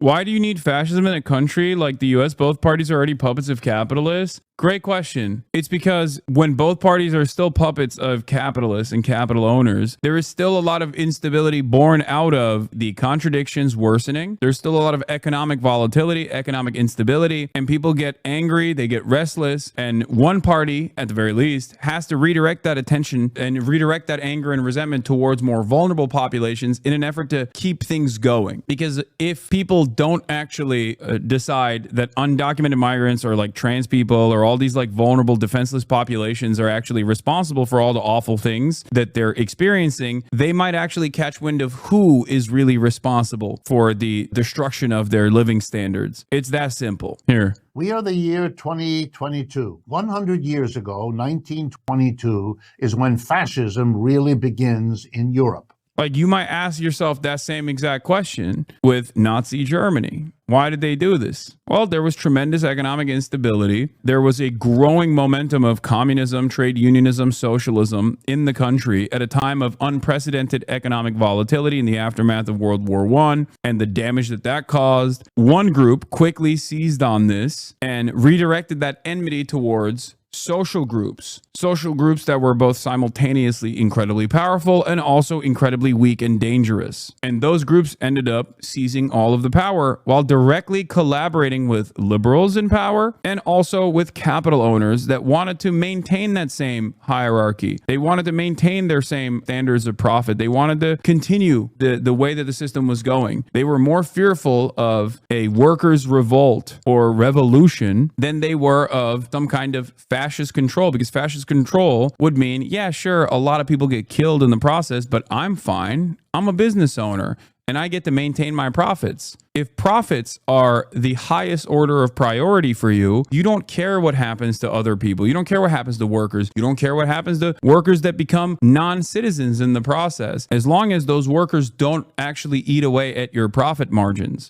Why do you need fascism in a country like the US? Both parties are already puppets of capitalists. Great question. It's because when both parties are still puppets of capitalists and capital owners, there is still a lot of instability born out of the contradictions worsening. There's still a lot of economic volatility, economic instability, and people get angry, they get restless, and one party, at the very least, has to redirect that attention and redirect that anger and resentment towards more vulnerable populations in an effort to keep things going. Because if people don't actually decide that undocumented migrants or like trans people or all these like vulnerable defenseless populations are actually responsible for all the awful things that they're experiencing, they might actually catch wind of who is really responsible for the destruction of their living standards. It's that simple. Here. We are the year 2022. 100 years ago, 1922, is when fascism really begins in Europe. Like, you might ask yourself that same exact question with Nazi Germany. Why did they do this? Well, there was tremendous economic instability. There was a growing momentum of communism, trade unionism, socialism in the country at a time of unprecedented economic volatility in the aftermath of World War I and the damage that that caused. One group quickly seized on this and redirected that enmity towards social groups that were both simultaneously incredibly powerful and also incredibly weak and dangerous. And those groups ended up seizing all of the power while directly collaborating with liberals in power and also with capital owners that wanted to maintain that same hierarchy. They wanted to maintain their same standards of profit. They wanted to continue the way that the system was going. They were more fearful of a workers' revolt or revolution than they were of some kind of fascist control, because fascist control would mean, yeah, sure, a lot of people get killed in the process, but I'm fine. I'm a business owner and I get to maintain my profits. If profits are the highest order of priority for you, you don't care what happens to other people. You don't care what happens to workers. You don't care what happens to workers that become non-citizens in the process, as long as those workers don't actually eat away at your profit margins.